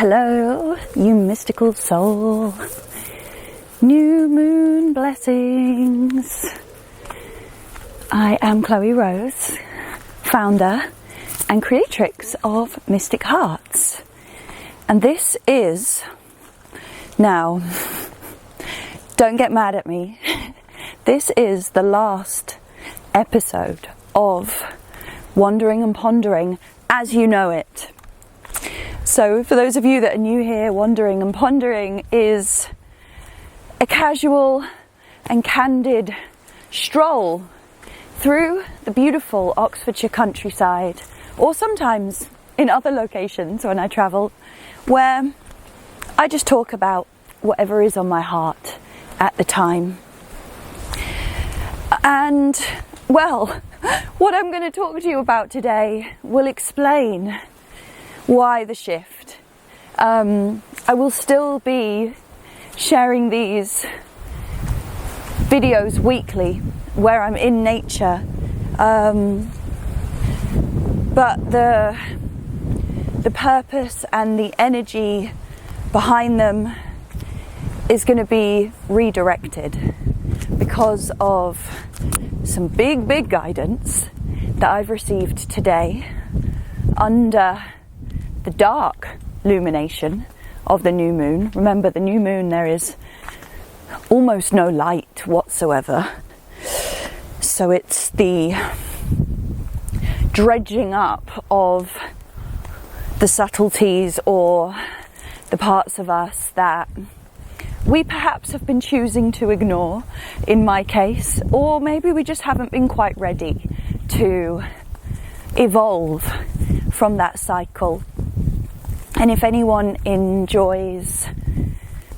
Hello, you mystical soul. New moon blessings. I am Chloe Rose, founder and creatrix of Mystic Hearts. And this is, now, don't get mad at me, this is the last episode of Wandering and Pondering as you know it. So for those of you that are new here, Wandering and Pondering is a casual and candid stroll through the beautiful Oxfordshire countryside, or sometimes in other locations when I travel, where I just talk about whatever is on my heart at the time. And, well, what I'm going to talk to you about today will explain why the shift. I will still be sharing these videos weekly where I'm in nature, but the purpose and the energy behind them is going to be redirected because of some big guidance that I've received today under the dark illumination of the new moon. Remember, the new moon, there is almost no light whatsoever. So it's the dredging up of the subtleties or the parts of us that we perhaps have been choosing to ignore, in my case, or maybe we just haven't been quite ready to evolve from that cycle. And if anyone enjoys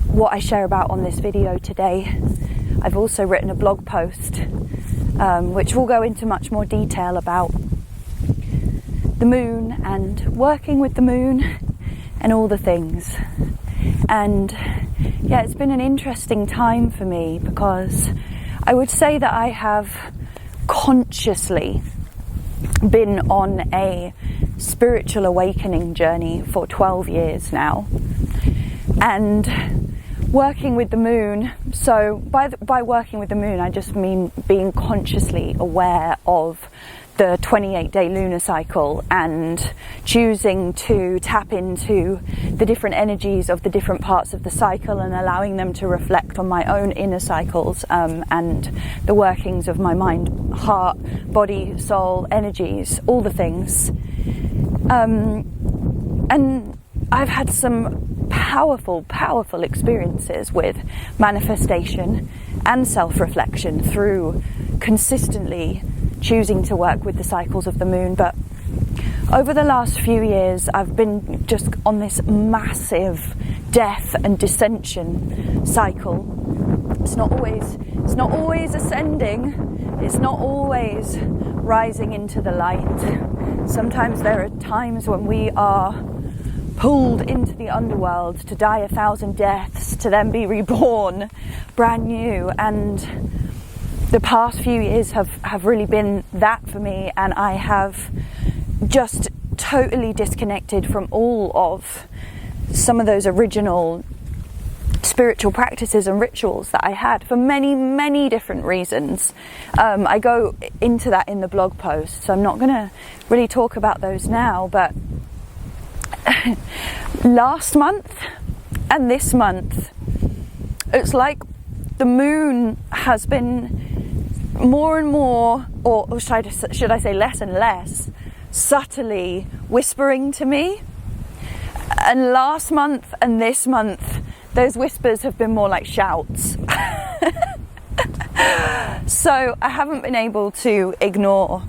what I share about on this video today, I've also written a blog post which will go into much more detail about the moon and working with the moon and all the things. And yeah, it's been an interesting time for me because I would say that I have consciously been on a spiritual awakening journey for 12 years now, and working with the moon. So by working with the moon, I just mean being consciously aware of the 28-day lunar cycle and choosing to tap into the different energies of the different parts of the cycle and allowing them to reflect on my own inner cycles and the workings of my mind, heart, body, soul, energies, all the things. And I've had some powerful experiences with manifestation and self-reflection through consistently choosing to work with the cycles of the moon. But over the last few years, I've been just on this massive death and dissension cycle. It's not always ascending. It's not always rising into the light. Sometimes there are times when we are pulled into the underworld to die 1,000 deaths, to then be reborn brand new. And the past few years have really been that for me, and I have just totally disconnected from all of some of those original spiritual practices and rituals that I had for many different reasons. I go into that in the blog post, so I'm not going to really talk about those now, but last month and this month, it's like the moon has been more and more, or should I say less and less, subtly whispering to me. And last month and this month, those whispers have been more like shouts. So I haven't been able to ignore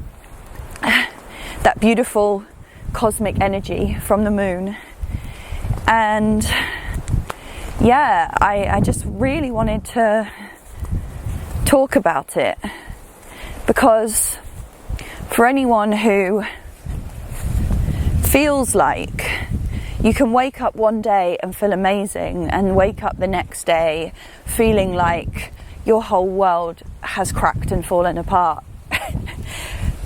that beautiful cosmic energy from the moon. And yeah, I just really wanted to talk about it, because for anyone who feels like you can wake up one day and feel amazing and wake up the next day feeling like your whole world has cracked and fallen apart,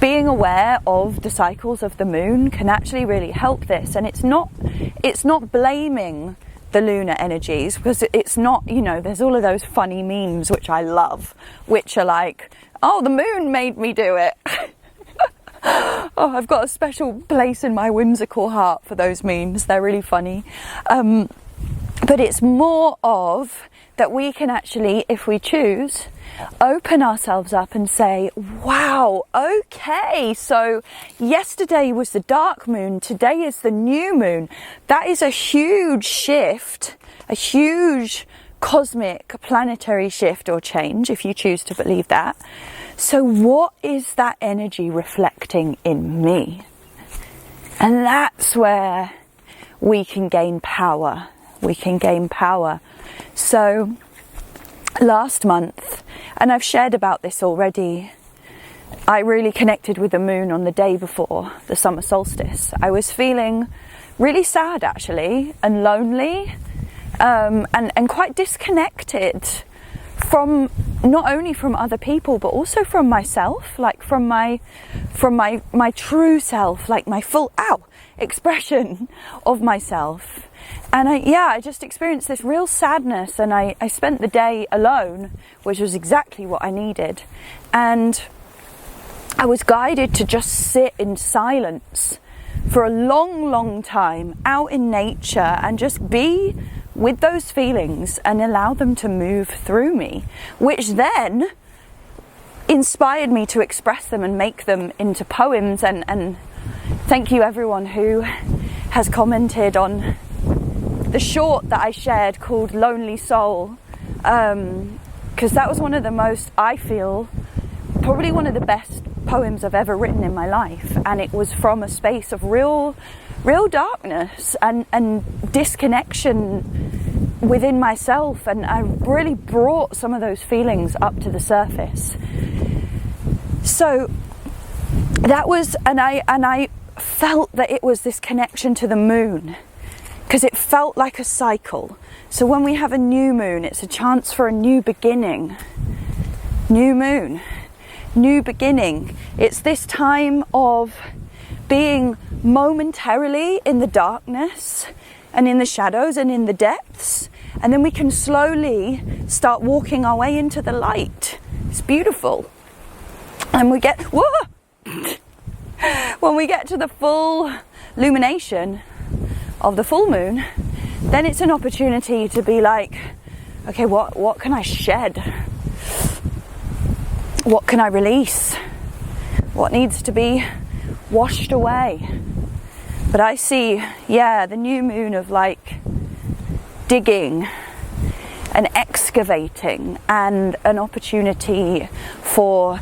being aware of the cycles of the moon can actually really help this. And it's not blaming the lunar energies, because it's not, you know, there's all of those funny memes which I love, which are like, oh, the moon made me do it. Oh, I've got a special place in my whimsical heart for those memes. They're really funny. But it's more of that we can actually, if we choose, open ourselves up and say, wow, okay, so yesterday was the dark moon, today is the new moon. That is a huge shift, a huge cosmic planetary shift or change, if you choose to believe that. So what is that energy reflecting in me? And that's where we can gain power. We can gain power. So last month, and I've shared about this already, I really connected with the moon on the day before the summer solstice. I was feeling really sad, actually, and lonely, and quite disconnected from, not only from other people, but also from myself, like from my true self, like my full expression of myself. And I just experienced this real sadness, and I spent the day alone, which was exactly what I needed. And I was guided to just sit in silence for a long, long time out in nature and just be with those feelings and allow them to move through me, which then inspired me to express them and make them into poems. And thank you everyone who has commented on the short that I shared called Lonely Soul, because that was one of the most, I feel, probably one of the best poems I've ever written in my life. And it was from a space of real darkness and disconnection within myself, and I really brought some of those feelings up to the surface. So that was, and I felt that it was this connection to the moon, because it felt like a cycle. So when we have a new moon, it's a chance for a new beginning. New moon, new beginning. It's this time of being momentarily in the darkness and in the shadows and in the depths, and then we can slowly start walking our way into the light. It's beautiful. And we get, when we get to the full illumination of the full moon, then it's an opportunity to be like, okay, what can I shed? What can I release? What needs to be washed away? But I see, the new moon of like digging and excavating, and an opportunity for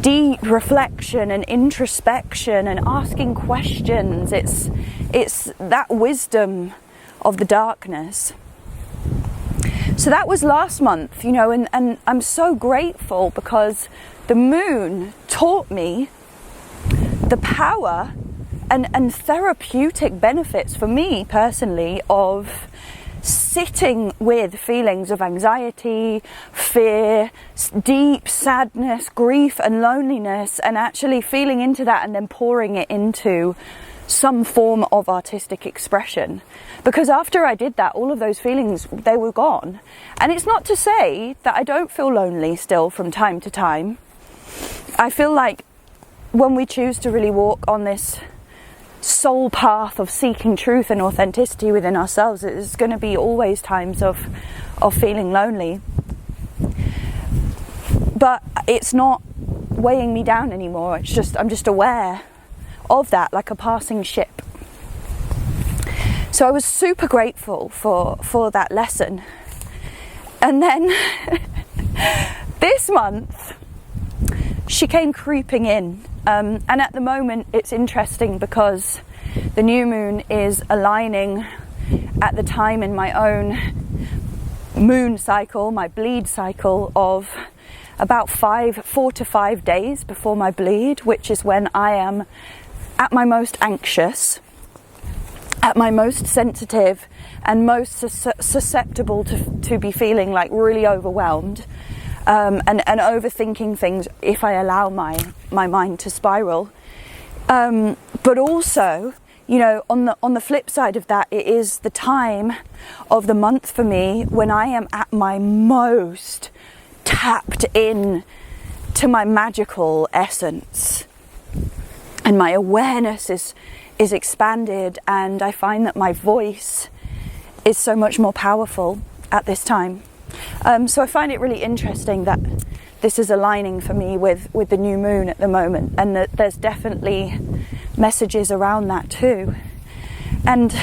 deep reflection and introspection and asking questions. It's that wisdom of the darkness. So that was last month, you know, and I'm so grateful because the moon taught me the power and therapeutic benefits for me personally of sitting with feelings of anxiety, fear, deep sadness, grief and loneliness, and actually feeling into that and then pouring it into some form of artistic expression. Because after I did that, all of those feelings, they were gone. And it's not to say that I don't feel lonely still from time to time. I feel like when we choose to really walk on this soul path of seeking truth and authenticity within ourselves, there's going to be always times of feeling lonely. But it's not weighing me down anymore. It's just, I'm just aware of that, like a passing ship. So I was super grateful for that lesson. And then this month she came creeping in, and at the moment it's interesting because the new moon is aligning at the time in my own moon cycle, my bleed cycle, of about 4 to 5 days before my bleed, which is when I am at my most anxious, at my most sensitive and most susceptible to be feeling like really overwhelmed. and overthinking things if I allow my mind to spiral. But also, you know, on the flip side of that, it is the time of the month for me when I am at my most tapped in to my magical essence, and my awareness is expanded, and I find that my voice is so much more powerful at this time. So I find it really interesting that this is aligning for me with the new moon at the moment, and that there's definitely messages around that too. And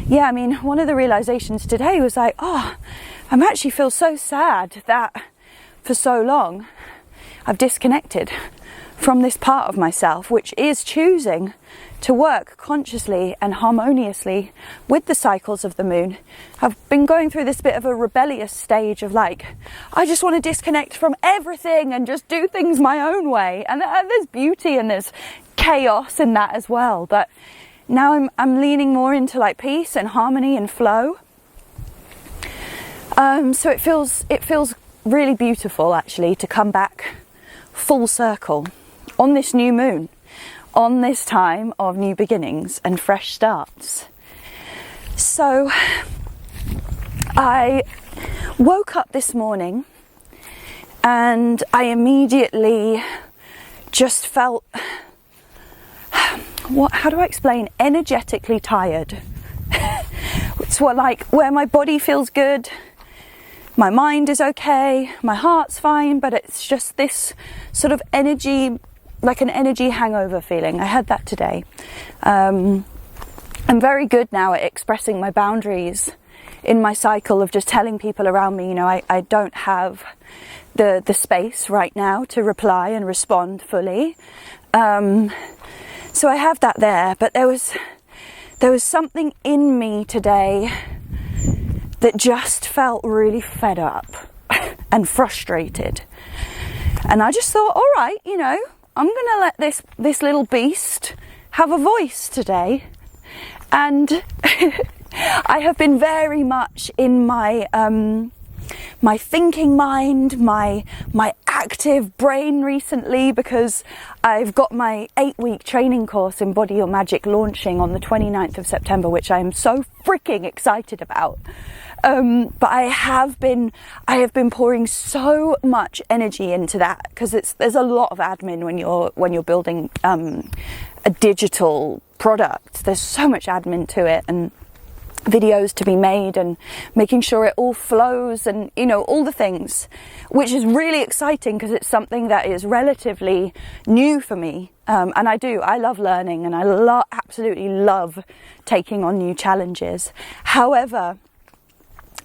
yeah, I mean, one of the realizations today was like, oh, I actually feel so sad that for so long I've disconnected from this part of myself, which is choosing to work consciously and harmoniously with the cycles of the moon. I've been going through this bit of a rebellious stage of like, I just want to disconnect from everything and just do things my own way. And there's beauty and there's chaos in that as well. But now I'm leaning more into like peace and harmony and flow. So it feels really beautiful actually to come back full circle on this new moon, on this time of new beginnings and fresh starts. So I woke up this morning and I immediately just felt, how do I explain, energetically tired. It's where my body feels good, my mind is okay, my heart's fine, but it's just this sort of energy, like an energy hangover feeling. I had that today. I'm very good now at expressing my boundaries in my cycle of just telling people around me, you know, I don't have the space right now to reply and respond fully. So I have that there, but there was something in me today that just felt really fed up and frustrated. And I just thought, all right, you know, I'm going to let this little beast have a voice today. And I have been very much in my my thinking mind, my active brain recently, because I've got my 8-week training course, Embody Your Magic, launching on the 29th of September, which I am so freaking excited about. But I have been pouring so much energy into that, because there's a lot of admin when you're building a digital product. There's so much admin to it, and videos to be made, and making sure it all flows, and you know, all the things, which is really exciting because it's something that is relatively new for me. And I love learning, and I absolutely love taking on new challenges. However,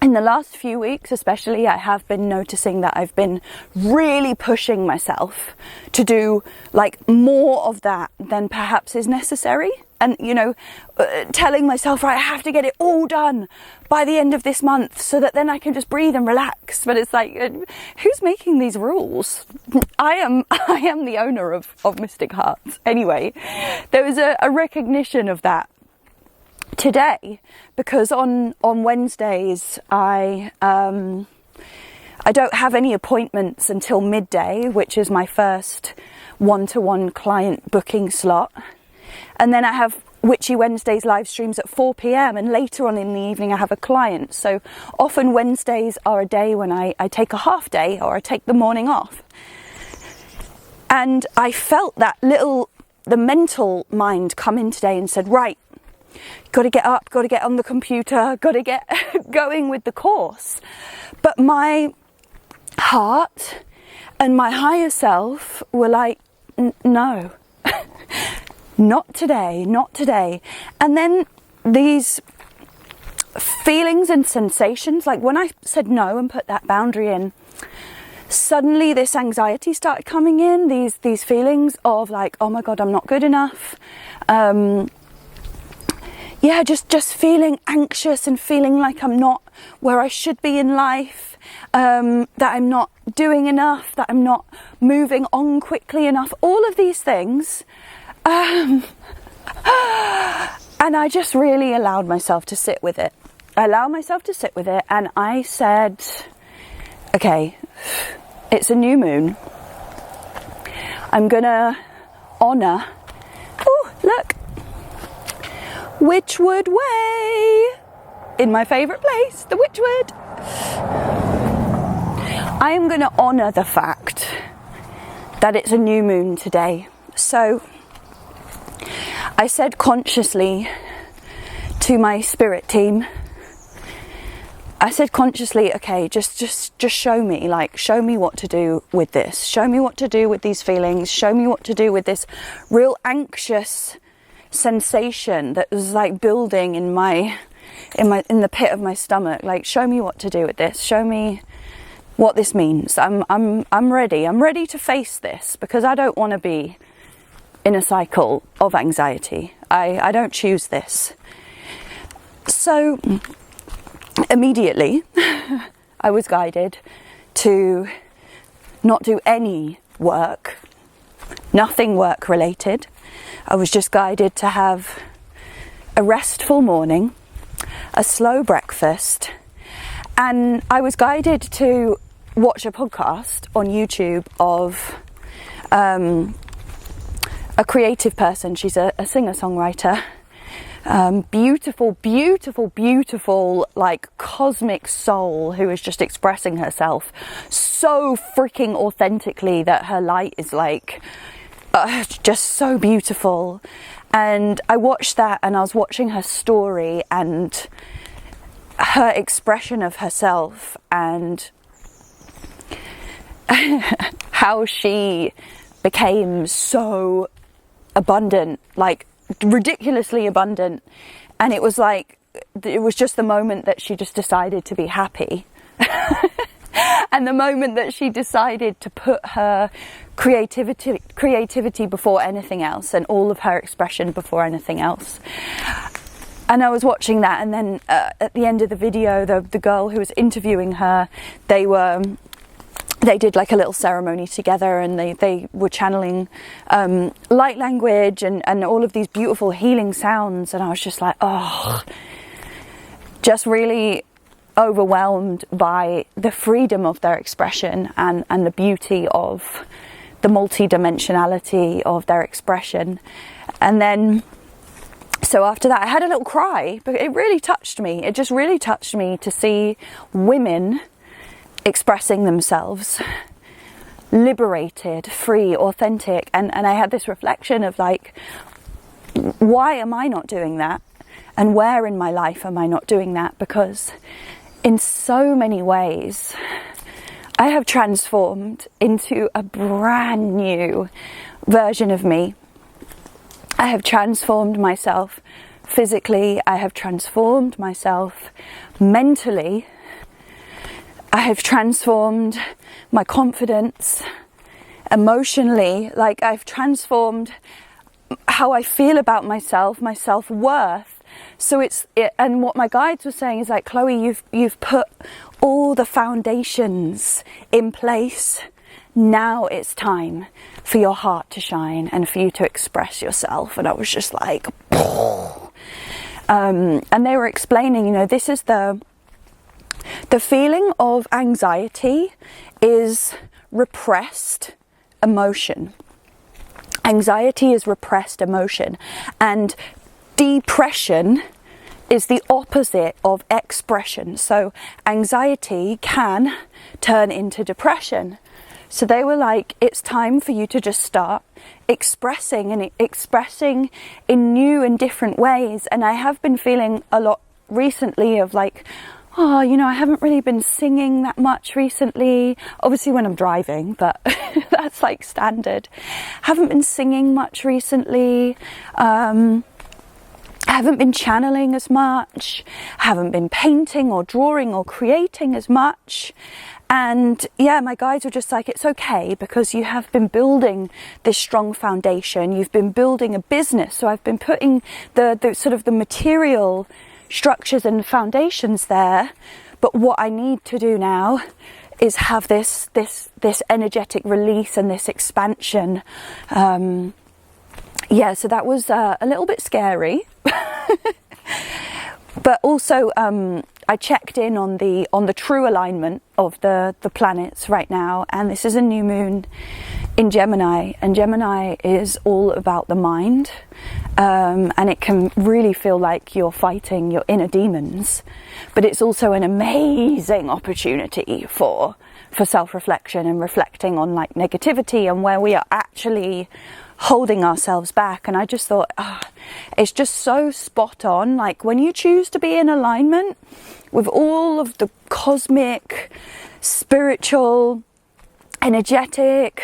in the last few weeks especially, I have been noticing that I've been really pushing myself to do like more of that than perhaps is necessary. And, you know, telling myself, right, I have to get it all done by the end of this month so that then I can just breathe and relax. But it's like, who's making these rules? I am the owner of Mystic Hearts. Anyway, there was a recognition of that today, because on Wednesdays I don't have any appointments until midday, which is my first one-to-one client booking slot. And then I have Witchy Wednesdays live streams at 4 p.m. and later on in the evening I have a client. So often Wednesdays are a day when I take a half day, or I take the morning off. And I felt the mental mind come in today and said, right, got to get up, got to get on the computer, got to get going with the course. But my heart and my higher self were like, no. Not today, not today. And then these feelings and sensations, like when I said no and put that boundary in, suddenly this anxiety started coming in, these feelings of like, oh my God, I'm not good enough. Just feeling anxious and feeling like I'm not where I should be in life, that I'm not doing enough, that I'm not moving on quickly enough, all of these things. And I just really allowed myself to sit with it. And I said, okay, it's a new moon. I'm gonna honour, oh look, Witchwood Way, in my favourite place, the Witchwood. I am gonna honour the fact that it's a new moon today. So I said consciously to my spirit team, I said consciously, okay, just show me, like, show me what to do with this. Show me what to do with these feelings. Show me what to do with this real anxious sensation that was like building in the pit of my stomach. Like, show me what to do with this. Show me what this means. I'm ready. I'm ready to face this, because I don't want to be in a cycle of anxiety. I don't choose this. So immediately I was guided to not do any work, nothing work related. I was just guided to have a restful morning, a slow breakfast, and I was guided to watch a podcast on YouTube of a creative person. She's a singer-songwriter. Beautiful, like cosmic soul who is just expressing herself so freaking authentically that her light is like just so beautiful. And I watched that, and I was watching her story and her expression of herself, and how she became so abundant, like ridiculously abundant. And it was like, it was just the moment that she just decided to be happy. And the moment that she decided to put her creativity before anything else, and all of her expression before anything else. And I was watching that, and then at the end of the video, the girl who was interviewing her, they did like a little ceremony together, and they were channeling light language and all of these beautiful healing sounds. And I was just like, oh, just really overwhelmed by the freedom of their expression and the beauty of the multidimensionality of their expression. And then, so after that, I had a little cry, but it really touched me. It just really touched me to see women expressing themselves, liberated, free, authentic. And I had this reflection of like, why am I not doing that? And where in my life am I not doing that? Because in so many ways, I have transformed into a brand new version of me. I have transformed myself physically. I have transformed myself mentally. I have transformed my confidence emotionally. Like, I've transformed how I feel about myself, my self-worth. So and what my guides were saying is like, Chloe, you've put all the foundations in place. Now it's time for your heart to shine and for you to express yourself. And I was just like, and they were explaining, you know, this is the feeling of anxiety is repressed emotion. Anxiety is repressed emotion, and depression is the opposite of expression. So anxiety can turn into depression. So they were like, it's time for you to just start expressing in new and different ways. And I have been feeling a lot recently of like, oh, you know, I haven't really been singing that much recently. Obviously when I'm driving, but that's like standard. Haven't been singing much recently. I haven't been channeling as much. Haven't been painting or drawing or creating as much. And yeah, my guides were just like, it's okay, because you have been building this strong foundation. You've been building a business. So I've been putting the sort of the material structures and foundations there, but what I need to do now is have this energetic release and this expansion. Yeah, so that was a little bit scary, but also I checked in on the true alignment of the planets right now, and this is a new moon in Gemini, and Gemini is all about the mind, and it can really feel like you're fighting your inner demons, but it's also an amazing opportunity for self-reflection and reflecting on like negativity and where we are actually holding ourselves back. And I just thought, it's just so spot on. Like when you choose to be in alignment with all of the cosmic, spiritual, energetic,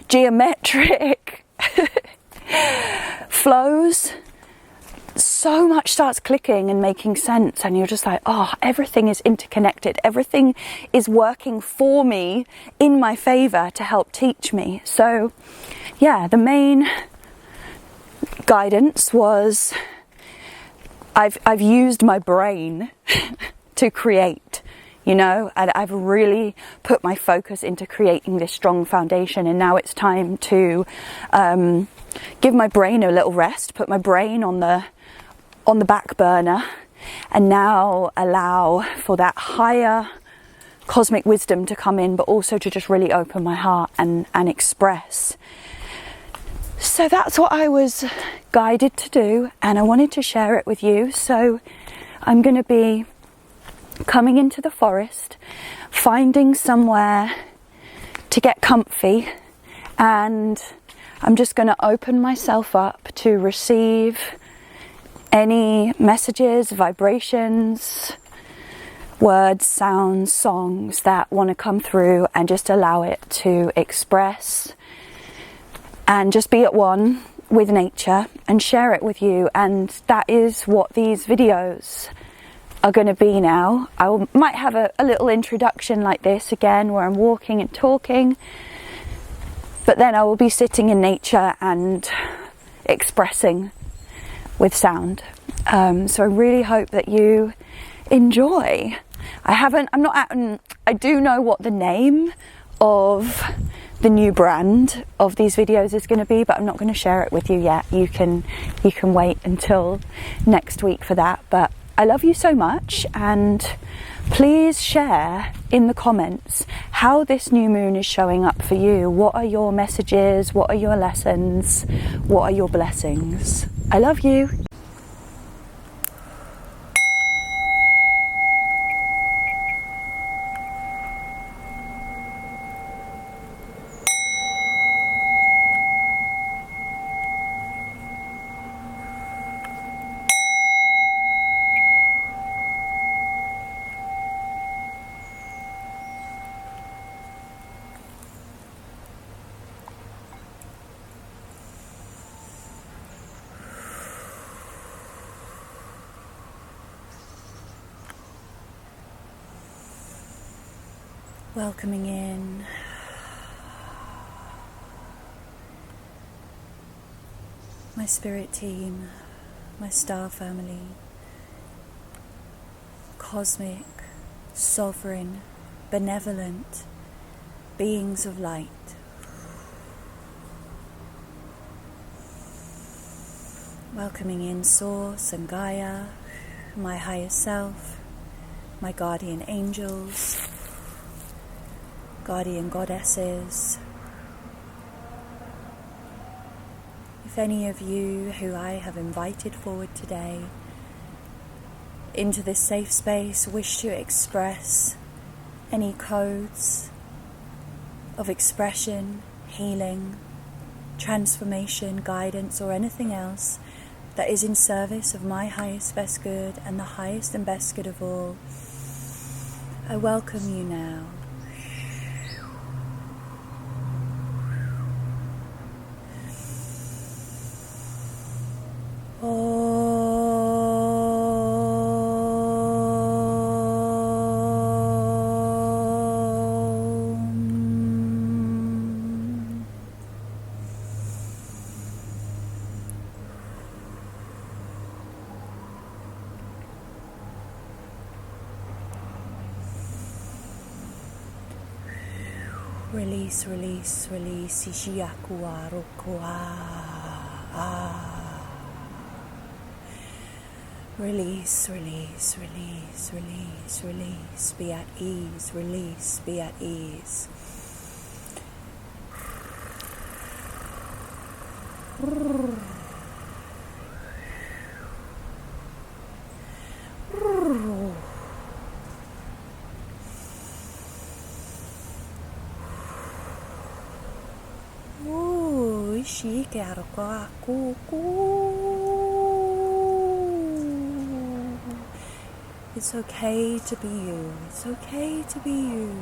geometric flows, so much starts clicking and making sense, and you're just like, oh, everything is interconnected, everything is working for me in my favor to help teach me. So yeah, the main guidance was I've used my brain to create, you know, and I've really put my focus into creating this strong foundation, and now it's time to give my brain a little rest, put my brain on the back burner, and now allow for that higher cosmic wisdom to come in, but also to just really open my heart and express. So that's what I was guided to do, and I wanted to share it with you. So I'm going to be coming into the forest, finding somewhere to get comfy, and I'm just going to open myself up to receive any messages, vibrations, words, sounds, songs that want to come through, and just allow it to express and just be at one with nature and share it with you. And that is what these videos are going to be now. I might have a little introduction like this again where I'm walking and talking, but then I will be sitting in nature and expressing with sound. So I really hope that you enjoy. I do know what the name of the new brand of these videos is going to be, but I'm not going to share it with you yet. You can wait until next week for that. But I love you so much, and please share in the comments how this new moon is showing up for you. What are your messages? What are your lessons? What are your blessings? I love you. Welcoming in my spirit team, my star family, cosmic, sovereign, benevolent beings of light. Welcoming in Source and Gaia, my higher self, my guardian angels, guardian goddesses. If any of you who I have invited forward today into this safe space wish to express any codes of expression, healing, transformation, guidance, or anything else that is in service of my highest best good and the highest and best good of all, I welcome you now. Release, release, release. Ishiakua, rokua. Release, release, release, release, release. Be at ease, release, be at ease. It's okay to be you. It's okay to be you.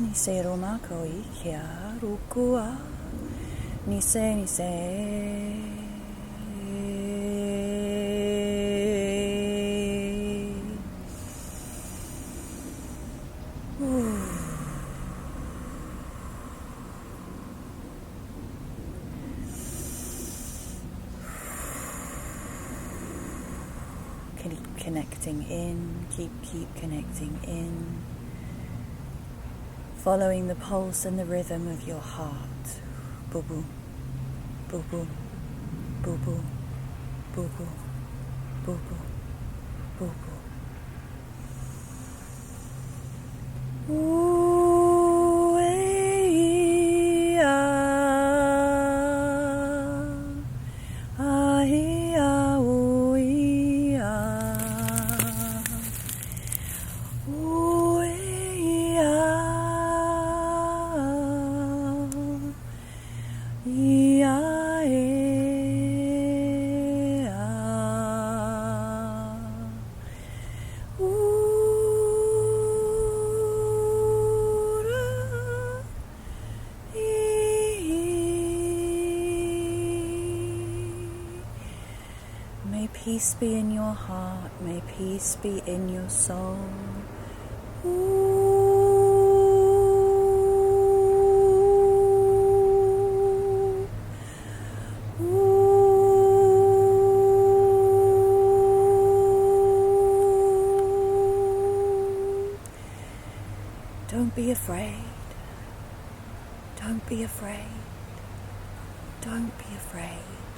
Nise roma koi kia rukua. Nise. Keep connecting in, keep connecting in. Following the pulse and the rhythm of your heart. Boo-boo, boo-boo, boo-boo, boo-boo, boo-boo, boo-boo. May peace be in your heart, may peace be in your soul. Don't be afraid. Don't be afraid. Don't be afraid.